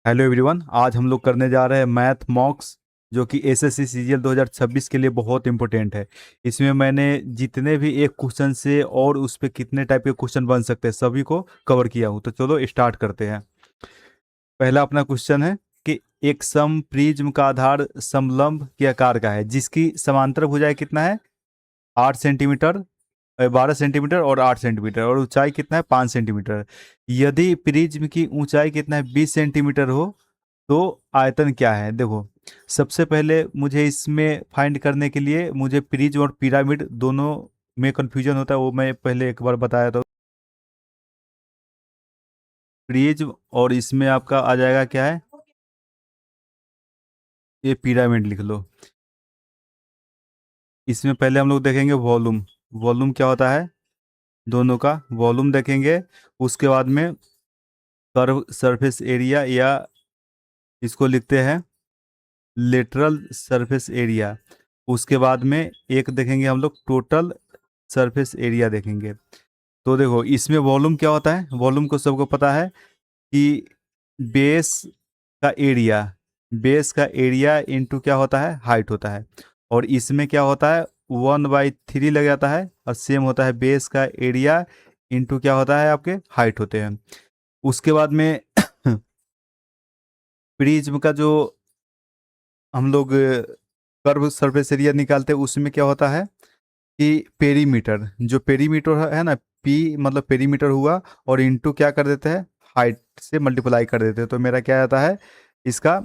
Hello everyone, आज हम लोग करने जा रहे हैं मैथ मॉक्स, जो कि एसएससी सीजीएल 2026 के लिए बहुत इंपॉर्टेंट है। इसमें मैंने जितने भी एक क्वेश्चन से और उस पे कितने टाइप के क्वेश्चन बन सकते हैं सभी को कवर किया हूँ। तो चलो स्टार्ट करते हैं। पहला अपना क्वेश्चन है कि एक सम प्रिज्म का आधार समलंब के आकार का है, जिसकी समांतर भुजाएं कितना है? 8 सेंटीमीटर, 12 सेंटीमीटर और 8 सेंटीमीटर, और ऊंचाई कितना है? 5 सेंटीमीटर। यदि प्रिज्म की ऊंचाई कितना है? 20 सेंटीमीटर हो तो आयतन क्या है? देखो, सबसे पहले मुझे इसमें फाइंड करने के लिए मुझे प्रिज्म और पिरामिड दोनों में कंफ्यूजन होता है, वो मैं पहले एक बार बताया था। प्रिज्म और इसमें आपका आ जाएगा क्या है? ये पिरामिड लिख लो। इसमें पहले हम लोग देखेंगे वॉल्यूम। वॉल्यूम क्या होता है? दोनों का वॉल्यूम देखेंगे। उसके बाद में कर्व सरफेस एरिया, या इसको लिखते हैं लेटरल सरफेस एरिया। उसके बाद में एक देखेंगे हम लोग टोटल सरफेस एरिया देखेंगे। तो देखो, इसमें वॉल्यूम क्या होता है? वॉल्यूम को सबको पता है कि बेस का एरिया, बेस का एरिया इंटू क्या होता है? हाइट होता है। और इसमें क्या होता है? 1/3 लग जाता है, और सेम होता है बेस का एरिया इंटू क्या होता है? आपके हाइट होते हैं। उसके बाद में प्रिज्म का जो हम लोग कर्व सरफेस एरिया निकालते हैं, उसमें क्या होता है कि पेरीमीटर, जो पेरीमीटर है ना, पी मतलब पेरीमीटर हुआ, और इंटू क्या कर देते हैं? हाइट से मल्टीप्लाई कर देते हैं। तो मेरा क्या आता है इसका?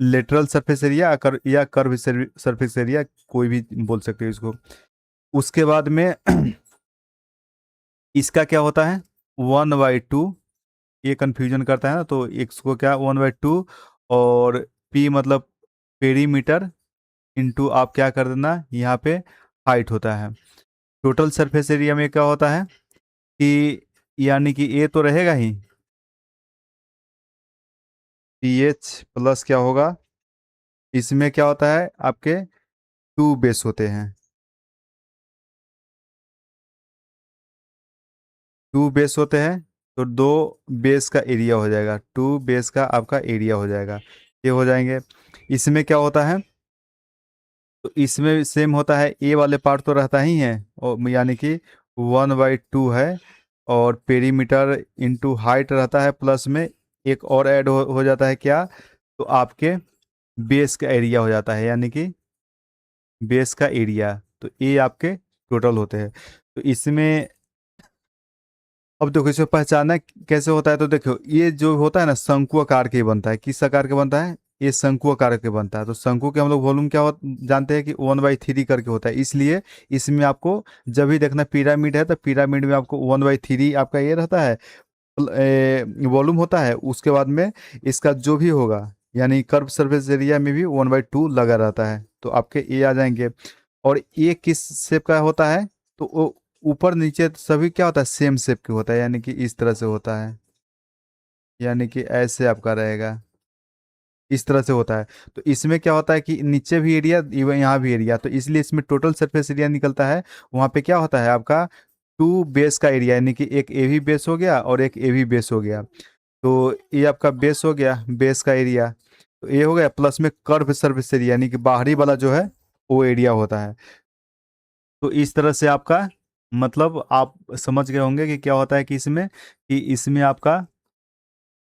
लेटरल सरफेस एरिया या कर्व सरफेस एरिया, कोई भी बोल सकते हो इसको। उसके बाद में इसका क्या होता है? 1/2। ये कंफ्यूजन करता है ना, तो इसको क्या 1/2, और पी मतलब पेरीमीटर इंटू आप क्या कर देना यहाँ पे? हाइट होता है। टोटल सरफेस एरिया में क्या होता है कि यानी कि ए तो रहेगा ही, पी एच प्लस क्या होगा? इसमें क्या होता है आपके? टू बेस होते हैं। टू बेस होते हैं, तो दो बेस का एरिया हो जाएगा, टू बेस का आपका एरिया हो जाएगा। ये हो जाएंगे। इसमें क्या होता है? तो इसमें सेम होता है, ए वाले पार्ट तो रहता ही है, और यानी कि 1/2 है, और पेरीमीटर इंटू हाइट रहता है, प्लस में एक और ऐड हो जाता है क्या? तो आपके बेस का एरिया हो जाता है, यानी कि बेस का एरिया। तो ये आपके टोटल होते हैं। तो इसमें अब देखो, इसे पहचानना कैसे होता है? तो देखो, ये जो होता है ना, शंकु आकार के बनता है। किस आकार के बनता है? ये शंकु आकार के बनता है। तो शंकु के हम लोग वॉल्यूम क्या जानते हैं कि 1/3 करके होता है। इसलिए इसमें आपको जब भी देखना पिरामिड है, तो पिरामिड में आपको 1/3 आपका ये रहता है, वॉल्यूम होता है। उसके बाद में इसका जो भी होगा, यानी कर्व सरफेस एरिया में भी 1/2 लगा रहता है। तो आपके ए आ जाएंगे। और ये किस शेप का होता है? तो वो ऊपर नीचे सभी क्या होता है? सेम शेप के होता है, यानी कि इस तरह से होता है, यानी कि ऐसे आपका रहेगा, इस तरह से होता है। तो इसमें क्या होता है कि नीचे भी एरिया, यहाँ भी एरिया, तो इसलिए इसमें टोटल सरफेस एरिया निकलता है। वहाँ पे क्या होता है आपका? टू बेस का एरिया, यानी कि एक ए भी बेस हो गया और एक ए भी बेस हो गया। तो ये आपका बेस हो गया, बेस का एरिया। तो ये हो गया, प्लस में कर्व सर्विस एरिया, यानी कि बाहरी वाला जो है वो एरिया होता है। तो इस तरह से आपका मतलब आप समझ गए होंगे कि क्या होता है कि इसमें आपका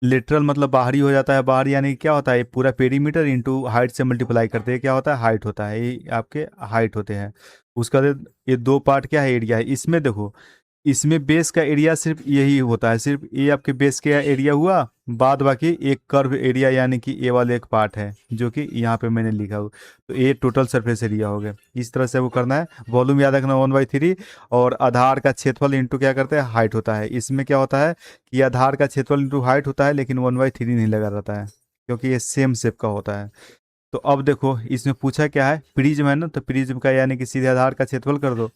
लिटरल मतलब बाहरी हो जाता है। बाहरी यानी क्या होता है? ये पूरा पेरीमीटर इंटू हाइट से मल्टीप्लाई करते हैं, क्या होता है? हाइट होता है। ये आपके हाइट होते हैं। उसका ये दो पार्ट क्या है? एरिया है। इसमें देखो, इसमें बेस का एरिया सिर्फ यही होता है, सिर्फ ये आपके बेस का एरिया हुआ, बाद बाकी एक कर्व एरिया, यानी कि ए वाला एक पार्ट है जो कि यहाँ पे मैंने लिखा हुआ। तो ये टोटल सरफेस एरिया हो गया। इस तरह से वो करना है। वॉल्यूम याद रखना 1/3, और आधार का क्षेत्रफल इंटू क्या करते हैं? हाइट होता है। इसमें क्या होता है कि आधार का क्षेत्रफल इंटू हाइट होता है, लेकिन 1/3 नहीं लगा रहता है, क्योंकि ये सेम शेप का होता है। तो अब देखो, इसमें पूछा क्या है? प्रिज्म है ना, तो प्रिज्म का यानी कि सीधे आधार का क्षेत्रफल कर दो।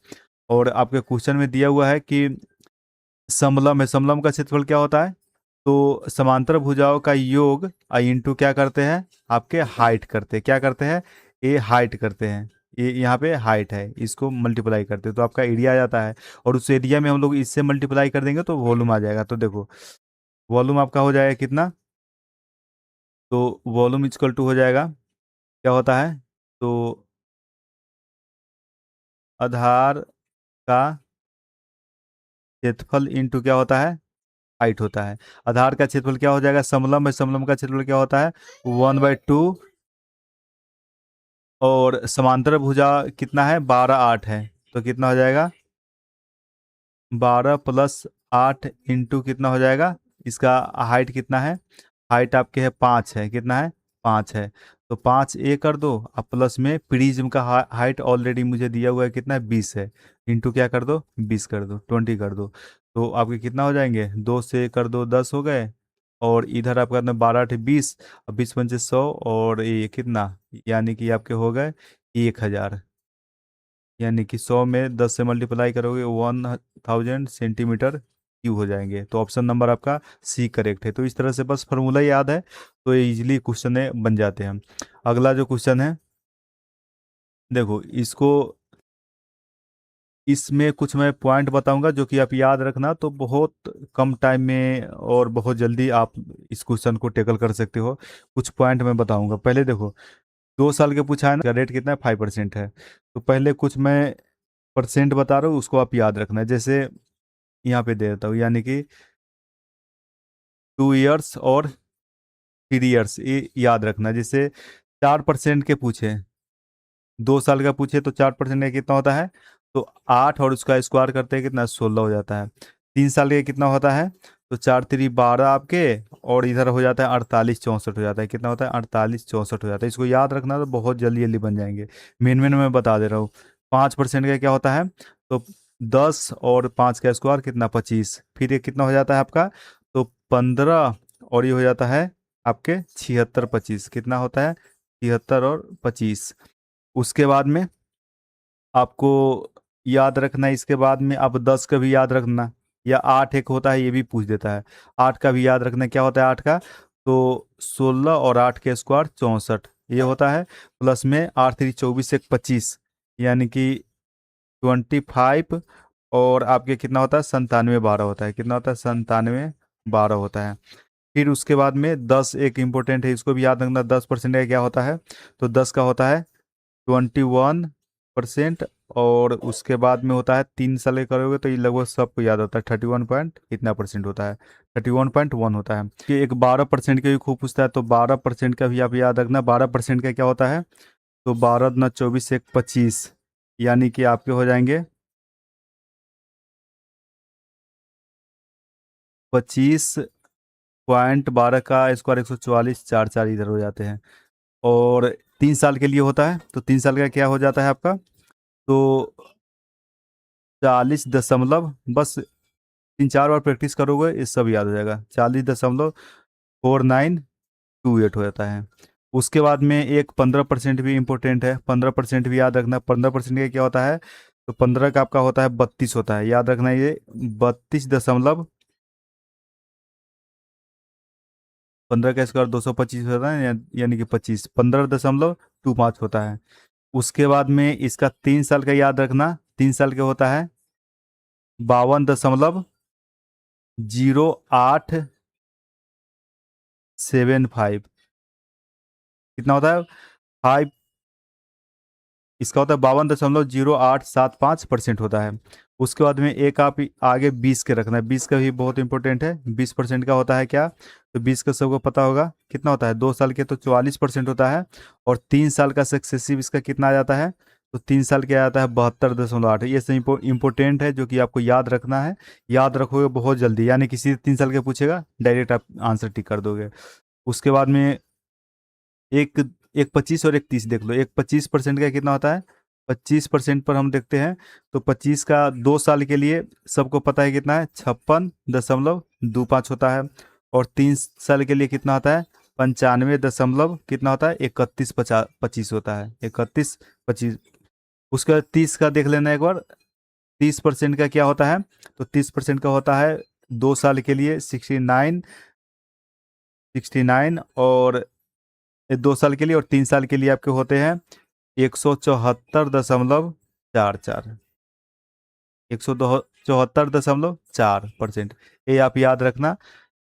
और आपके क्वेश्चन में दिया हुआ है कि समलम है, समलम का क्षेत्रफल क्या होता है? तो समांतर भुजाओं का योग इंटू क्या करते हैं? आपके हाइट करते हैं। क्या करते हैं? ये हाइट करते हैं। ये यहाँ पे हाइट है, इसको मल्टीप्लाई करते हैं तो आपका एरिया आ जाता है। और उस एरिया में हम लोग इससे मल्टीप्लाई कर देंगे तो वॉल्यूम आ जाएगा। तो देखो, वॉल्यूम आपका हो जाएगा कितना? तो वॉल्यूम इक्वल टू हो जाएगा, क्या होता है, तो आधार का क्षेत्रफल इंटू क्या होता है, हाइट होता है। आधार का क्षेत्रफल क्या हो जाएगा, समलंब है, समलंब का क्षेत्रफल क्या होता है, 1/2, और समांतर भुजा कितना है, 12/8 है, तो कितना हो जाएगा, 12 + 8 इंटू कितना हो जाएगा, इसका हाइट कितना है, हाइट आपके है 5 है, कितना है, 5 है, तो 5 कर दो, अब प्लस में प्रिज्म का हाइट ऑलरेडी मुझे दिया हुआ है, कितना है, 20 है, इंटू क्या कर दो, 20 कर दो, 20 कर दो, तो आपके कितना हो जाएंगे, 2 से कर दो 10 हो गए, और इधर आपका 12 × 8 = 20, अब 20 × 5 = 100, और ये कितना, यानी कि आपके हो गए 1000, यानी कि 100 में 10 से मल्टीप्लाई करोगे 1000 सेंटीमीटर क्यूब हो जाएंगे, तो ऑप्शन नंबर आपका सी करेक्ट है। तो इस तरह से बस फॉर्मूला याद है तो ये इजीली क्वेश्चन बन जाते हैं। अगला जो क्वेश्चन है, देखो इसको, इसमें कुछ मैं पॉइंट बताऊंगा जो कि आप याद रखना, तो बहुत कम टाइम में और बहुत जल्दी आप इस क्वेश्चन को टेकल कर सकते हो। कुछ पॉइंट मैं बताऊंगा, पहले देखो 2 साल के पूछा है ना, रेट कितना है, 5% है, तो पहले कुछ मैं परसेंट बता रहा हूँ, उसको आप याद रखना है। जैसे यहाँ पे दे देता हूँ, यानी कि 2 इयर्स और 3 इयर्स, ये याद रखना। जैसे 4% के पूछे, 2 साल का पूछे तो 4% का कितना होता है, तो 8, और उसका स्क्वायर करते हैं कितना, 16 हो जाता है। 3 साल का कितना होता है, तो 4×3 = 12 आपके, और इधर हो जाता है 48×64 हो जाता है, कितना होता है, 48×64 हो जाता है। इसको याद रखना, तो बहुत जल्दी जल्दी बन जाएंगे। मेन मेन मैं बता दे रहा हूँ। 5% का क्या होता है, तो 10 और 5 का स्क्वायर कितना, 25, फिर ये कितना हो जाता है आपका, तो 15, और ये हो जाता है आपके 76×25, कितना होता है, 76 और 25। उसके बाद में आपको याद रखना है, इसके बाद में आप 10 का भी याद रखना, या 8 एक होता है, ये भी पूछ देता है। 8 का भी याद रखना, क्या होता है 8 का, तो 16 और 8 के स्क्वायर 64 ये होता है, प्लस में 8×3 = 24, 1 × 25, यानी कि 25, और आपके कितना होता है, 97/12 होता है, कितना होता है, 97/12 होता है। फिर उसके बाद में 10 एक इम्पोर्टेंट है, इसको भी याद रखना। 10% का क्या होता है, तो 10 का होता है 21%, और उसके बाद में होता है 3 साल के करोगे तो ये लगभग सबको याद होता है, 31 पॉइंट इतना परसेंट होता है, 31.1 होता है। कि एक 12% का भी खूब पूछता है, तो 12% का भी आप याद रखना। 12% का क्या होता है, तो 12×24 = 25, यानी कि आपके हो जाएंगे 25.12 का स्क्वायर 144, 4 4 इधर हो जाते हैं। और 3 साल के लिए होता है, तो 3 साल का क्या हो जाता है आपका, तो 40 दशमलव, बस 3 4 बार प्रैक्टिस करोगे ये सब याद हो जाएगा, 40.4928 हो जाता है। उसके बाद में एक 15% भी इंपॉर्टेंट है, 15% भी याद रखना। 15% का क्या होता है, तो 15 का आपका होता है 32 होता है, याद रखना ये 32 दशमलव, 15 का स्क्वायर 225 होता है, यानी कि 25, 15.25 होता है। उसके बाद में इसका 3 साल का याद रखना, 3 साल का होता है 52.0875, कितना होता है, 5, इसका होता है 52.0875% होता है। उसके बाद में एक आप आगे 20 के रखना है, 20 का भी बहुत इंपॉर्टेंट है। 20% का होता है क्या, तो 20 का सबको पता होगा कितना होता है, 2 साल के तो 44% होता है, और 3 साल का सक्सेसिव इसका कितना आ जाता है, तो 3 साल के आ जाता है 72.8। ये सब इंपॉर्टेंट है जो कि आपको याद रखना है। याद रखोगे बहुत जल्दी, यानी किसी 3 साल के पूछेगा डायरेक्ट आप आंसर टिक कर दोगे। उसके बाद में एक एक 25 और एक 30 देख लो। एक 25% का कितना होता है, 25% पर हम देखते हैं, तो 25 का 2 साल के लिए सबको पता है कितना है, 56.25 होता है। और 3 साल के लिए कितना होता है, 95 दशमलव कितना होता है, 31 होता है, 31 25। उसके बाद 30 का देख लेना एक बार। 30% का क्या होता है, तो 30% का होता है 2 साल के लिए 69, और 2 साल के लिए, और 3 साल के लिए आपके होते हैं 174.44, 174.4%, ये आप याद रखना।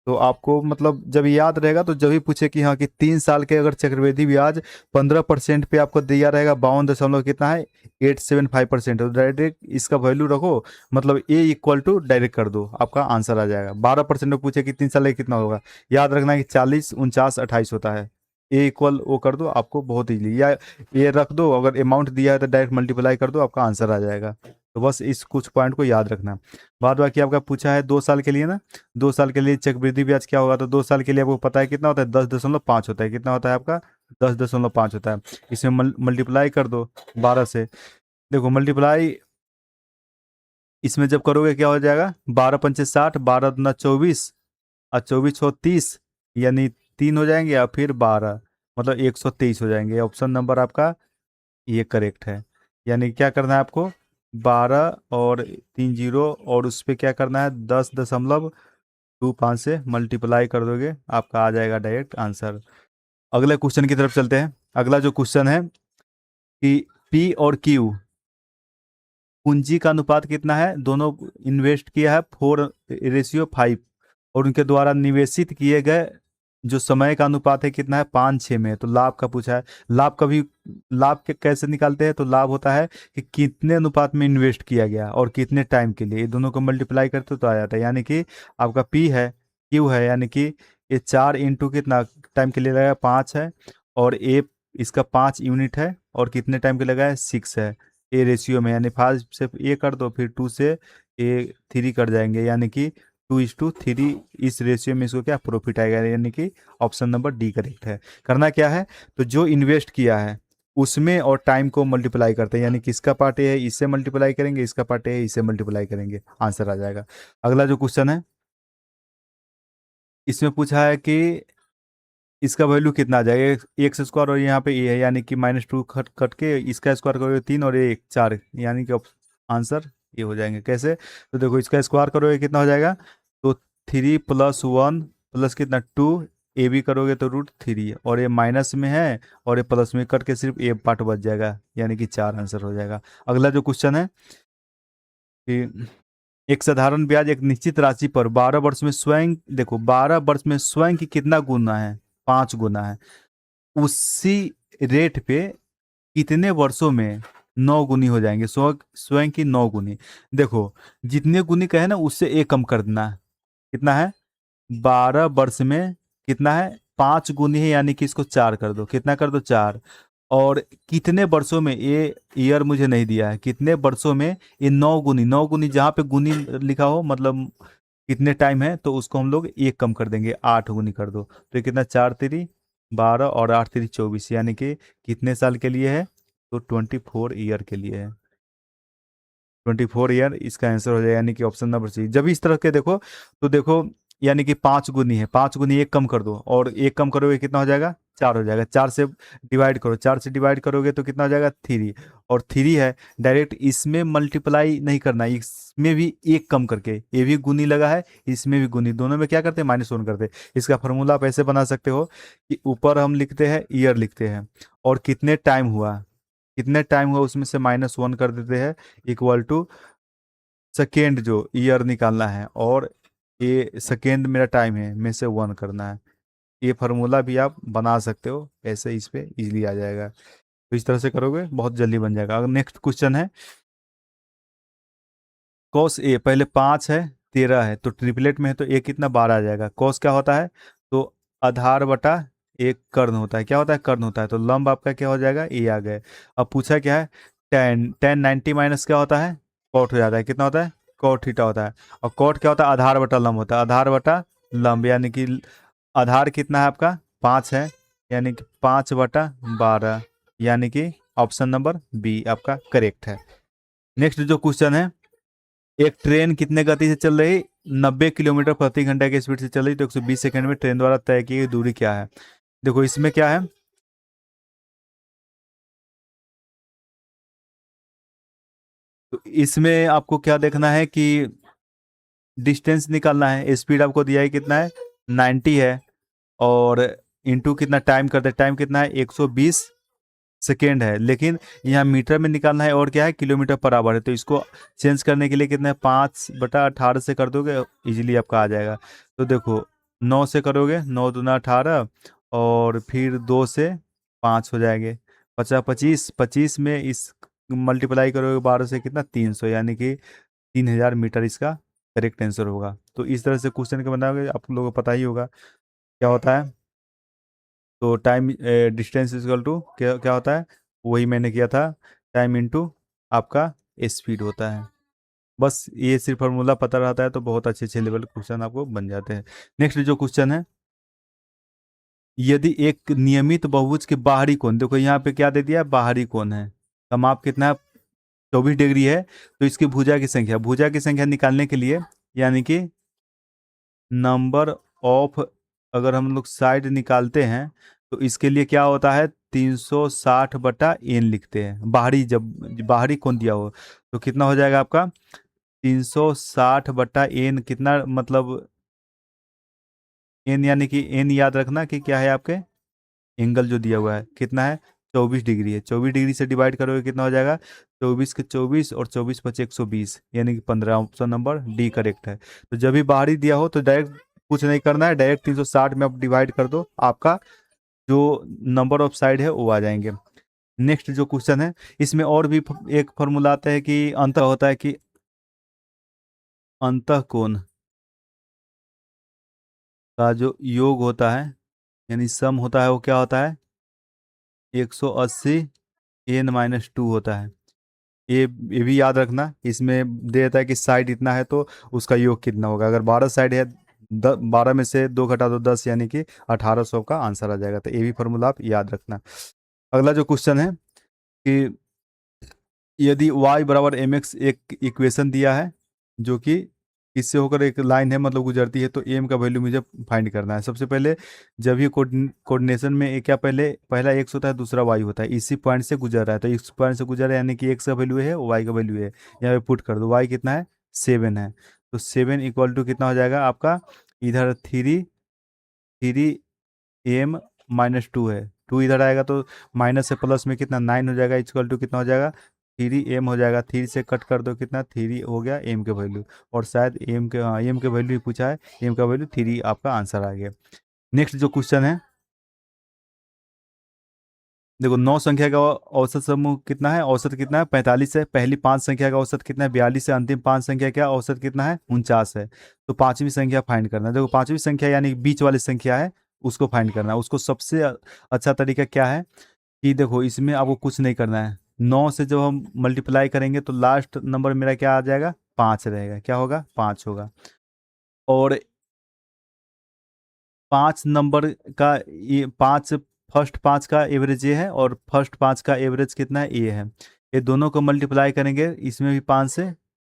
तो आपको मतलब जब याद रहेगा तो जब भी पूछे कि हाँ कि 3 साल के अगर चक्रवृद्धि ब्याज 15% पे आपको दिया रहेगा, 52 दशमलव कितना है 875%, तो डायरेक्ट इसका वैल्यू रखो, मतलब ए इक्वल टू डायरेक्ट कर दो, आपका आंसर आ जाएगा। 12% में पूछे कि 3 साल का कितना होगा, याद रखना है कि 40, 49, 28 होता है। ए इक्वल वो कर दो, आपको बहुत इजीली, या ये रख दो, अगर अमाउंट दिया है तो डायरेक्ट मल्टीप्लाई कर दो, आपका आंसर आ जाएगा। तो बस इस कुछ पॉइंट को याद रखना। बाद बाकी आपका पूछा है 2 साल के लिए ना, 2 साल के लिए चक्रवृद्धि ब्याज क्या होगा, तो 2 साल के लिए आपको पता है कितना होता है, 10.5 होता है। कितना होता है आपका, 10.5 होता है। इसमें मल्टीप्लाई कर दो 12 से। देखो मल्टीप्लाई इसमें जब करोगे क्या हो जाएगा, 12×5 = 60, 12×2 = 24, और 24×6 = 30, यानी 3 हो जाएंगे, या फिर 12, मतलब 123 हो जाएंगे। ऑप्शन नंबर आपका ये करेक्ट है। यानी क्या करना है आपको, 12 और 3 जीरो, और उस पर क्या करना है, 10.25 से मल्टीप्लाई कर दोगे, आपका आ जाएगा डायरेक्ट आंसर। अगले क्वेश्चन की तरफ चलते हैं। अगला जो क्वेश्चन है कि पी और क्यू पूंजी का अनुपात कितना है, दोनों इन्वेस्ट किया है 4:5, और उनके द्वारा निवेशित किए गए जो समय का अनुपात है कितना है, 5:6 में। तो लाभ का पूछा है। लाभ का भी, लाभ के कैसे निकालते हैं, तो लाभ होता है कि कितने अनुपात में इन्वेस्ट किया गया और कितने टाइम के लिए, ये दोनों को मल्टीप्लाई करते तो आ जाता है। यानी कि आपका पी है, क्यू है, यानी कि ये 4 इंटू कितना टाइम के लिए लगा, 5 है, और ए इसका 5 यूनिट है, और कितने टाइम के लगा है, 6 है। ए रेशियो में, यानी 5 से ए कर दो, फिर 2 से ए 3 कर जाएंगे, यानी कि 2:3। इस रेशियो में इसको क्या प्रॉफिट आएगा, यानी कि ऑप्शन नंबर डी करेक्ट है। करना क्या है, तो जो इन्वेस्ट किया है उसमें और टाइम को मल्टीप्लाई करते हैं, यानी किसका पार्ट ए है इससे मल्टीप्लाई करेंगे, इसका पार्ट ए है इससे मल्टीप्लाई करेंगे, आंसर आ जाएगा। अगला जो क्वेश्चन है इसमें पूछा है कि इसका वैल्यू कितना आ जाएगा, एक्स स्क्वायर, और यहाँ पे ए है, यानी कि -2 कट कट के इसका स्क्वायर करोगे 3, और एक 4, यानी कि आंसर ये हो जाएंगे। कैसे, तो देखो इसका स्क्वायर करोगे कितना हो जाएगा, तो 3+1 प्लस कितना 2, ए भी करोगे तो √3, और ये माइनस में है और ये प्लस में, कट के सिर्फ ए पार्ट बच जाएगा, यानी कि 4 आंसर हो जाएगा। अगला जो क्वेश्चन है कि एक साधारण ब्याज एक निश्चित राशि पर 12 वर्ष में स्वयं, देखो 12 वर्ष में स्वयं की कितना गुना है, 5 गुना है, उसी रेट पे कितने वर्षों में 9 गुनी हो जाएंगे, स्वयं स्वयं की 9 गुनी। देखो जितने गुनी का है ना उससे एक कम कर देना है। कितना है, 12 वर्ष में कितना है, 5 गुनी है, यानी कि इसको 4 कर दो, कितना कर दो 4। और कितने वर्षों में, ये ईयर मुझे नहीं दिया है, कितने वर्षों में ये 9 गुनी, 9 गुनी जहाँ पे गुनी लिखा हो मतलब कितने टाइम है, तो उसको हम लोग एक कम कर देंगे, 8 गुनी कर दो। तो ये कितना, 4×3 = 12, और 8×3 = 24, यानी कि कितने साल के लिए है, तो 24 ईयर के लिए है। 24 ईयर इसका आंसर हो जाएगा, यानी कि ऑप्शन नंबर सी। जब इस तरह के देखो तो देखो, यानी कि 5 गुनी है, 5 गुनी एक कम कर दो, और एक कम करोगे कितना हो जाएगा, 4 हो जाएगा। 4 से डिवाइड करो, 4 से डिवाइड करोगे तो कितना हो जाएगा, 3, और 3 है, डायरेक्ट इसमें मल्टीप्लाई नहीं करना, इसमें भी एक कम करके, ये भी गुनी लगा है, इसमें भी गुनी, दोनों में क्या करते हैं, -1 करते हैं। इसका फॉर्मूला आप ऐसे बना सकते हो कि ऊपर हम लिखते हैं ईयर लिखते हैं, और कितने टाइम हुआ, कितने टाइम हुआ उसमें से -1 कर देते हैं, इक्वल टू सेकेंड जो ईयर निकालना है, और ये सेकेंड मेरा टाइम है में से 1 करना है। ये फार्मूला भी आप बना सकते हो ऐसे, इस पे इजीली आ जाएगा। तो इस तरह से करोगे बहुत जल्दी बन जाएगा। अगर नेक्स्ट क्वेश्चन है, कॉस ए पहले 5 है 13 है, तो ट्रिपलेट में है तो ए कितना, 12 आ जाएगा। कॉस क्या होता है, तो आधार बटा एक कर्ण होता है, क्या होता है, कर्ण होता है। तो लंब आपका क्या हो जाएगा, ए आ गए। अब पूछा क्या है, टेन 90 माइनस क्या होता है, कॉट हो जाता है, कितना होता है, कॉट थीटा होता है। और कॉट क्या होता है, आधार बटा लंब होता है, आधार बटा लंब, यानी कि आधार कितना है आपका, 5 है, यानी कि 5/12, यानी कि ऑप्शन नंबर बी आपका करेक्ट है। नेक्स्ट जो क्वेश्चन है, एक ट्रेन कितने गति से चल रही, 90 किलोमीटर प्रति घंटा की स्पीड से चल रही, तो 120 सेकंड में ट्रेन द्वारा तय की गई दूरी क्या है। देखो इसमें क्या है, तो इसमें आपको क्या देखना है कि डिस्टेंस निकालना है। स्पीड आपको दिया है कितना है, 90 है, और इनटू कितना टाइम करते, टाइम कितना है, 120 सेकेंड है, लेकिन यहाँ मीटर में निकालना है, और क्या है, किलोमीटर पर आवर है। तो इसको चेंज करने के लिए कितना है, 5/18 से कर दोगे, इजीली आपका आ जाएगा। तो देखो 9 से करोगे, 9 दूना 18, और फिर 2 से 5 हो जाएंगे, 50 25, 25 में इस मल्टीप्लाई करोगे 12 से, कितना 300, यानी कि 3000 मीटर इसका करेक्ट आंसर होगा। तो इस तरह से क्वेश्चन के बनाओगे, आप लोगों को पता ही होगा क्या होता है। तो टाइम डिस्टेंस इक्वल टू क्या क्या होता है, वही मैंने किया था, टाइम इनटू आपका स्पीड होता है। बस ये सिर्फ फार्मूला पता रहता है तो बहुत अच्छे अच्छे लेवल क्वेश्चन आपको बन जाते हैं। नेक्स्ट जो क्वेश्चन है, यदि एक नियमित बहुभुज के बाहरी कोण, देखो यहाँ पे क्या दे दिया है, बाहरी कोण है, का माप कितना है, 24 डिग्री है। तो इसकी भुजा की संख्या निकालने के लिए, यानी कि नंबर ऑफ, अगर हम लोग साइड निकालते हैं तो इसके लिए क्या होता है, 360/n लिखते हैं, बाहरी जब बाहरी कोण दिया हो तो कितना हो जाएगा आपका, 360/n, कितना मतलब n, यानी कि n याद रखना कि क्या है आपके, एंगल जो दिया हुआ है कितना है, 24 डिग्री है। 24 डिग्री से डिवाइड करोगे कितना हो जाएगा, 24 के 24, और 24 × 5 = 120, यानी कि 15, ऑप्शन नंबर डी करेक्ट है। तो जब भी बाहरी दिया हो तो डायरेक्ट कुछ नहीं करना है, डायरेक्ट 360 में आप डिवाइड कर दो, आपका जो नंबर ऑफ साइड है वो आ जाएंगे। नेक्स्ट जो क्वेश्चन है, इसमें और भी एक फॉर्मूला आता है कि अंत होता है कि अंतः कोण का जो योग होता है, यानी सम होता है, वो क्या होता है, 180 n - 2 होता है। ये ये भी याद रखना, इसमें दे देता है कि साइड इतना है तो उसका योग कितना होगा। अगर 12 साइड है, 12 में से 2 घटा दो 10, यानी कि 1800 का आंसर आ जाएगा। तो ये भी फॉर्मूला आप याद रखना। अगला जो क्वेश्चन है कि यदि y = mx एक इक्वेशन दिया है, जो कि इससे होकर एक लाइन है मतलब गुजरती है, तो एम का वैल्यू मुझे फाइंड करना है। सबसे पहले जब ये कोऑर्डिनेशन में एक क्या, पहला एक्स होता है, दूसरा वाई होता है, इसी पॉइंट से गुजर रहा है, तो इस पॉइंट से गुजर रहा है, यानी कि एक्स का वैल्यू है, वाई का वैल्यू है, यहाँ पे पुट कर दो, वाई कितना है, 7 है। तो 7 इक्वल टू कितना हो जाएगा आपका, इधर 3m - 2 है, 2 इधर आएगा तो माइनस से प्लस में कितना 9 हो जाएगा, इक्वल टू कितना हो जाएगा, 3m हो जाएगा। 3 से कट कर दो, कितना 3 हो गया एम के वैल्यू, और शायद एम के, हाँ एम के वैल्यू ही पूछा है, एम का वैल्यू 3 आपका आंसर आ गया। नेक्स्ट जो क्वेश्चन है, देखो 9 संख्या का औसत समूह कितना है, औसत कितना है, 45 है। पहली 5 संख्या का औसत कितना है, 42 है। अंतिम 5 संख्या का औसत कितना है, 49 है। तो पांचवी संख्या फाइंड करना है। देखो पांचवी संख्या यानी कि बीच वाली संख्या है, उसको फाइंड करना है। उसको सबसे अच्छा तरीका क्या है कि देखो इसमें आपको कुछ नहीं करना है, 9 से जब हम मल्टीप्लाई करेंगे तो लास्ट नंबर मेरा क्या आ जाएगा, 5 रहेगा, क्या होगा, 5 होगा। और 5 नंबर का ये 5, फर्स्ट 5 का एवरेज ये है, और फर्स्ट 5 का एवरेज कितना है, ये है। ये दोनों को मल्टीप्लाई करेंगे, इसमें भी 5 से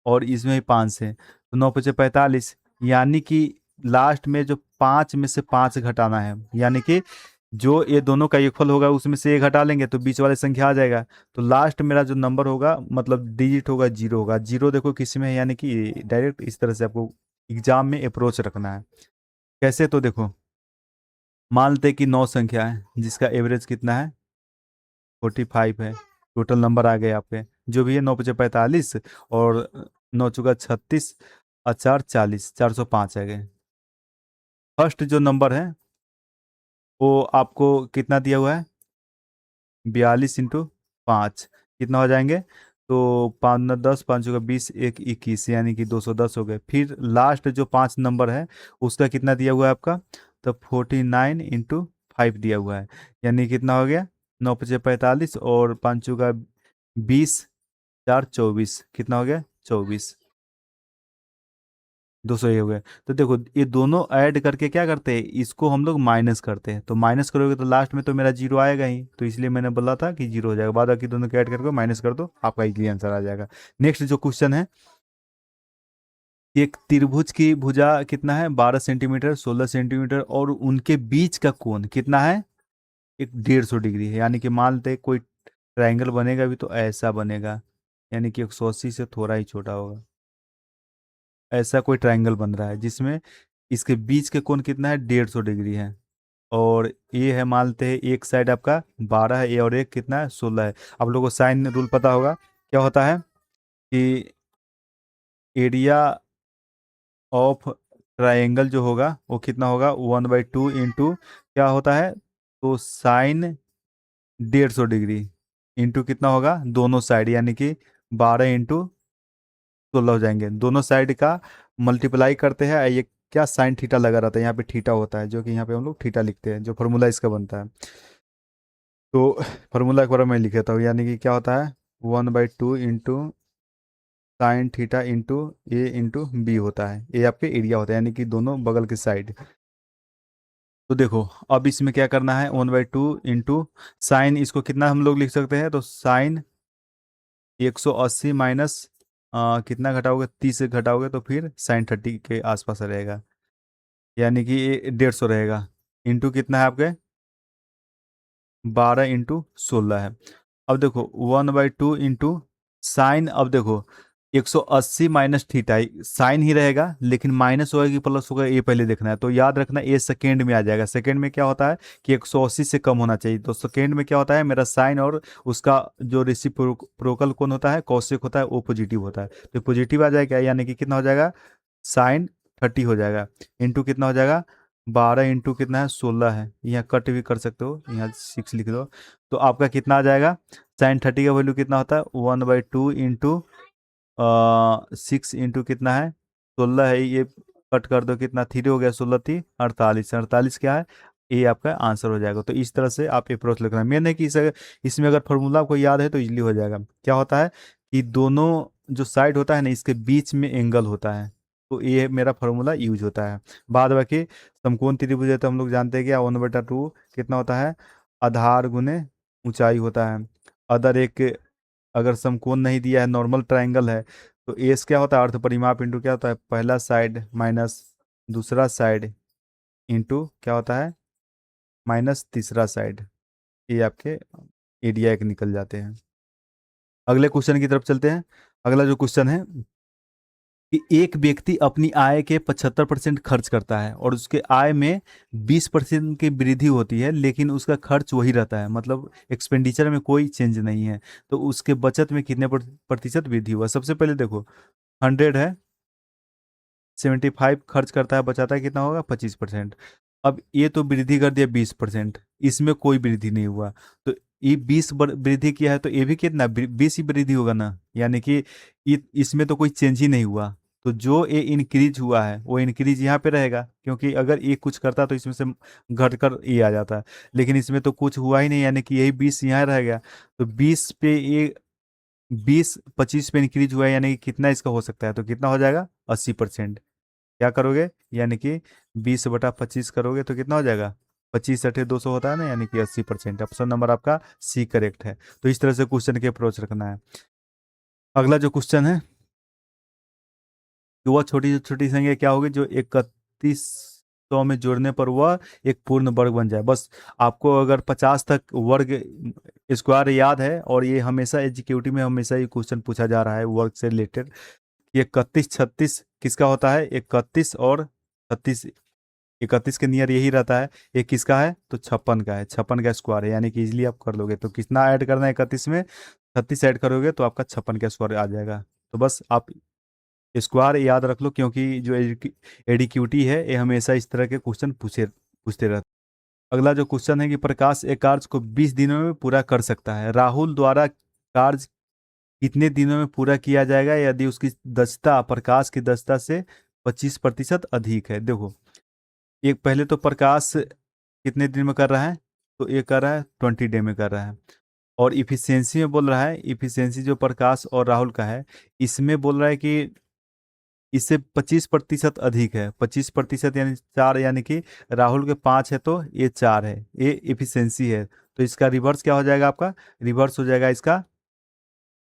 और इसमें भी 5 से, तो 9 × 5 = 45, यानी कि लास्ट में जो 5 में से 5 घटाना है, यानी कि जो ये दोनों का योगफल होगा उसमें से ये घटा लेंगे तो बीच वाली संख्या आ जाएगा। तो लास्ट मेरा जो नंबर होगा, मतलब डिजिट होगा, जीरो होगा। जीरो देखो किस में है, यानी कि डायरेक्ट इस तरह से आपको एग्जाम में अप्रोच रखना है। कैसे, तो देखो मान लेते हैं कि 9 संख्या है जिसका एवरेज कितना है, 45 है। टोटल नंबर आ गए आपके जो भी है, 9 × 5 = 45, और 9 × 6 = 36, और 4 × 40, 405 आ गए। फर्स्ट जो नंबर है वो आपको कितना दिया हुआ है, 42 × 5, कितना हो जाएंगे, तो 5×9 = 10, 5×4 = 20, 1 = 21, यानी कि 210 हो गए। फिर लास्ट जो 5 नंबर है उसका कितना दिया हुआ है आपका, तो 49 × 5 दिया हुआ है, यानी कितना हो गया, 9 × 5 = 45, और 5×4 = 20, 4 × 24, कितना हो गया, 24, 200 ही हो गए। तो देखो ये दोनों ऐड करके क्या करते हैं, इसको हम लोग माइनस करते हैं। तो माइनस करोगे तो लास्ट में तो मेरा जीरो आएगा ही, तो इसलिए मैंने बोला था कि जीरो हो जाएगा। बाद बाकी दोनों को ऐड करके माइनस कर दो, आपका इजीली आंसर आ जाएगा। नेक्स्ट जो क्वेश्चन है, एक त्रिभुज की भुजा कितना है, 12 सेंटीमीटर, 16 सेंटीमीटर, और उनके बीच का कोण कितना है, एक 150 डिग्री है। यानी कि मान लेते हैं कोई ट्राइंगल बनेगा भी तो ऐसा बनेगा, यानी कि 180 से थोड़ा ही छोटा होगा। ऐसा कोई ट्राइंगल बन रहा है जिसमें इसके बीच के कोण कितना है, 150 डिग्री है। और ये है, मानते हैं एक साइड आपका 12 है, ये और एक कितना है, 16 है। आप लोगों को साइन रूल पता होगा, क्या होता है कि एरिया ऑफ ट्रायंगल जो होगा वो कितना होगा, 1/2 इंटू क्या होता है, तो साइन 150 डिग्री इंटू कितना होगा दोनों साइड, यानी कि 12 इंटू 16 हो जाएंगे। दोनों साइड का मल्टीप्लाई करते हैं, ये क्या साइन थीटा लगा रहता है, यहाँ पे थीटा होता है, जो कि यहाँ पे हम लोग थीटा लिखते हैं, जो फॉर्मूला इसका बनता है। तो फार्मूला एक बार मैं लिख देता हूँ, यानी कि क्या होता है 1/2 into sine theta into B होता है। ये आपके एरिया होता है, यानी कि दोनों बगल के साइड। तो देखो अब इसमें क्या करना है, 1/2 इंटू साइन, इसको कितना हम लोग लिख सकते हैं, तो साइन 180 माइनस कितना घटाओगे, 30 से घटाओगे तो फिर साइन 30 के आसपास रहेगा, यानी कि ये 150 रहेगा। इंटू कितना है आपके, 12 इंटू 16 है। अब देखो 1/2 इंटू साइन, अब देखो 180 माइनस थीटा, साइन ही रहेगा लेकिन माइनस होगा कि प्लस होगा ये पहले देखना है। तो याद रखना ये सेकेंड में आ जाएगा। सेकेंड में क्या होता है कि 180 से कम होना चाहिए, तो सेकेंड में क्या होता है, मेरा साइन और उसका जो रेसिप्रोकल कोण होता है, कौशिक होता है, वो पॉजिटिव होता है। तो पॉजिटिव आ जाएगा, यानी कि कितना हो जाएगा, साइन 30 हो जाएगा, इंटू कितना हो जाएगा, 12 इंटू कितना है 16 है, यहाँ कट भी कर सकते हो, यहाँ 6 लिख दो। तो आपका कितना आ जाएगा, साइन 30 का वैल्यू कितना होता है, 1/2 इंटू 6 इंटू कितना है 16 है, ये कट कर दो, कितना 3 हो गया, 16 3 48, 48 क्या है, ये आपका आंसर हो जाएगा। तो इस तरह से आप अप्रोच लिखना है। मेन है कि इसमें अगर फॉर्मूला आपको याद है तो इजीली हो जाएगा। क्या होता है कि दोनों जो साइड होता है ना, इसके बीच में एंगल होता है, तो ये मेरा फार्मूला यूज होता है। बाद बाकी समकोण त्रिभुज है तो हम लोग जानते हैं कि 1/2 कितना होता है, आधार गुने ऊंचाई होता है। अदर एक अगर समकोण नहीं दिया है, नॉर्मल ट्रायंगल है, तो एस क्या होता है, अर्ध परिमाप इंटू क्या होता है, पहला साइड माइनस दूसरा साइड इंटू क्या होता है, माइनस तीसरा साइड। ये आपके एरिया एक निकल जाते हैं। अगले क्वेश्चन की तरफ चलते हैं। अगला जो क्वेश्चन है कि एक व्यक्ति अपनी आय के 75% खर्च करता है और उसके आय में 20% की वृद्धि होती है, लेकिन उसका खर्च वही रहता है, मतलब एक्सपेंडिचर में कोई चेंज नहीं है। तो उसके बचत में कितने प्रतिशत वृद्धि हुआ। सबसे पहले देखो 100 है, 75 खर्च करता है, बचाता है, कितना होगा 25%। अब ये तो वृद्धि कर दिया 20%, इसमें कोई वृद्धि नहीं हुआ। तो ये 20 वृद्धि किया है, तो ये भी कितना 20 ही वृद्धि होगा ना, यानी कि इसमें तो कोई चेंज ही नहीं हुआ। तो जो ये इंक्रीज हुआ है वो इंक्रीज यहाँ पे रहेगा, क्योंकि अगर ये कुछ करता तो इसमें से घट कर ये आ जाता। लेकिन इसमें तो कुछ हुआ ही नहीं, यानी कि यही 20 यहाँ रहेगा। तो 20 पे ये 20 25 पे इंक्रीज हुआ है, यानी कि कितना इसका हो सकता है, तो कितना हो जाएगा 80%। क्या करोगे, यानी कि 20/25 करोगे तो कितना हो जाएगा, 25 × 200 होता है ना, यानी कि 80%। ऑप्शन नंबर आपका सी करेक्ट है। तो इस तरह से क्वेश्चन के अप्रोच रखना है। अगला जो क्वेश्चन है कि वह छोटी छोटी संख्या क्या होगी जो 3100 में जोड़ने पर वह एक पूर्ण वर्ग बन जाए। बस आपको अगर 50 तक वर्ग स्क्वायर याद है, और ये हमेशा एग्जीक्यूटिव में हमेशा ये क्वेश्चन पूछा जा रहा है वर्ग से रिलेटेड, कि 31 36 किसका होता है, 31 और 36, 31 के नियर यही रहता है। ये किसका है, तो 56 का है, 56 का स्क्वायर है, यानी कि इजिली आप कर लोगे। तो कितना ऐड करना है 31 में, 36 ऐड करोगे तो आपका 56 का स्क्वायर आ जाएगा। तो बस आप स्क्वायर याद रख लो, क्योंकि जो एडिक्यूटी है ये हमेशा इस तरह के क्वेश्चन पूछे पूछते रहते हैं। अगला जो क्वेश्चन है कि प्रकाश एक कार्य को 20 दिनों में पूरा कर सकता है, राहुल द्वारा कार्य कितने दिनों में पूरा किया जाएगा यदि उसकी दक्षता प्रकाश की दक्षता से 25% अधिक है। देखो एक पहले तो प्रकाश कितने दिन में कर रहा है, तो ये कर रहा है 20 डे में कर रहा है। और इफिशियंसी में बोल रहा है, इफिशियंसी जो प्रकाश और राहुल का है, इसमें बोल रहा है कि इससे 25% अधिक है। 25% यानी 4, यानी कि राहुल के 5 है तो ये 4 है, ये इफिशियंसी है। तो इसका रिवर्स क्या हो जाएगा, आपका रिवर्स हो जाएगा, इसका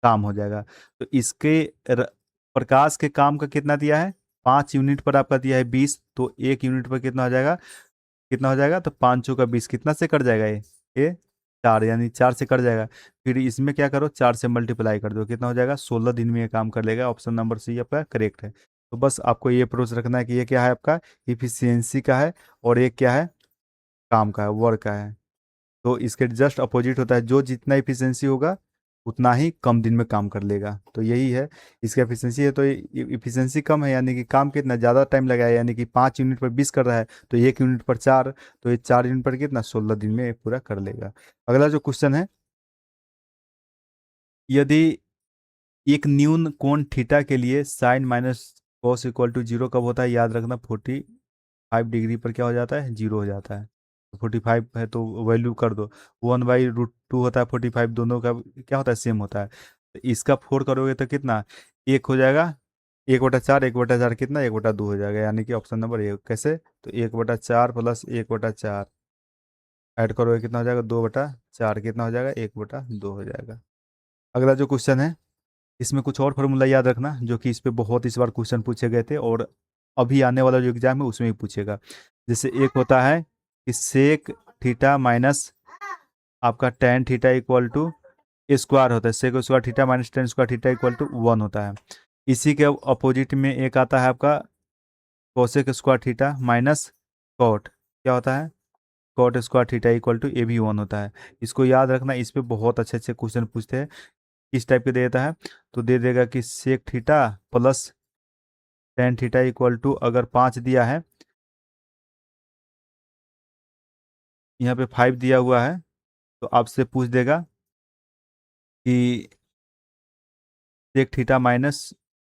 काम हो जाएगा। तो इसके प्रकाश के काम का कितना दिया है, 5 यूनिट पर आपका दिया है 20, तो 1 यूनिट पर कितना हो जाएगा, कितना हो जाएगा, तो 5 × 4 = 20, कितना से कट जाएगा ये 4, यानी 4 से कट जाएगा। फिर इसमें क्या करो, 4 से मल्टीप्लाई कर दो, कितना हो जाएगा, 16 दिन में ये काम कर लेगा। ऑप्शन नंबर सी आपका करेक्ट है। तो बस आपको ये अप्रोच रखना है कि ये क्या है, आपका इफिशियंसी का है, और ये क्या है, काम का है, वर्क का है। तो इसके जस्ट अपोजिट होता है, जो जितना इफिशियंसी होगा उतना ही कम दिन में काम कर लेगा। तो यही है इसका एफिशिएंसी है। तो इफिशिएंसी कम है यानी कि काम कितना ज़्यादा टाइम लगाया, यानी कि 5 यूनिट पर 20 कर रहा है तो 1 यूनिट पर 4, तो ये 4 यूनिट पर कितना 16 दिन में ये पूरा कर लेगा। अगला जो क्वेश्चन है, यदि एक न्यून कोण थीटा के लिए sine minus cos equal to zero कब होता है, याद रखना 45 डिग्री पर क्या हो जाता है, जीरो हो जाता है। 45 है तो वैल्यू कर दो, 1/√2 होता है 45, दोनों का क्या होता है, सेम होता है। तो इसका 4 करोगे तो कितना, एक हो जाएगा, 1/4, 1/4 कितना 1/2 हो जाएगा, यानी कि ऑप्शन नंबर ए। कैसे, तो 1/4 प्लस 1/4 ऐड करोगे कितना हो जाएगा, 2/4 कितना हो जाएगा, 1/2 हो जाएगा। अगला जो क्वेश्चन है, इसमें कुछ और फॉर्मूला याद रखना जो कि इस पे बहुत इस बार क्वेश्चन पूछे गए थे, और अभी आने वाला जो एग्जाम है उसमें भी पूछेगा। जैसे एक होता है कि सेक थीटा माइनस आपका tan theta equal to square होता है, sec square theta minus tan square theta equal to 1 होता है। इसी के अपोजिट में एक आता है आपका cosec square theta minus cot, क्या होता है, cot square theta equal to ए भी 1 होता है। इसको याद रखना, इस पे बहुत अच्छे अच्छे क्वेश्चन पूछते हैं। किस टाइप के दे देता है, तो दे देगा कि sec theta plus tan theta equal to, अगर 5 दिया है, यहाँ पे 5 दिया हुआ है, तो आपसे पूछ देगा कि sec theta minus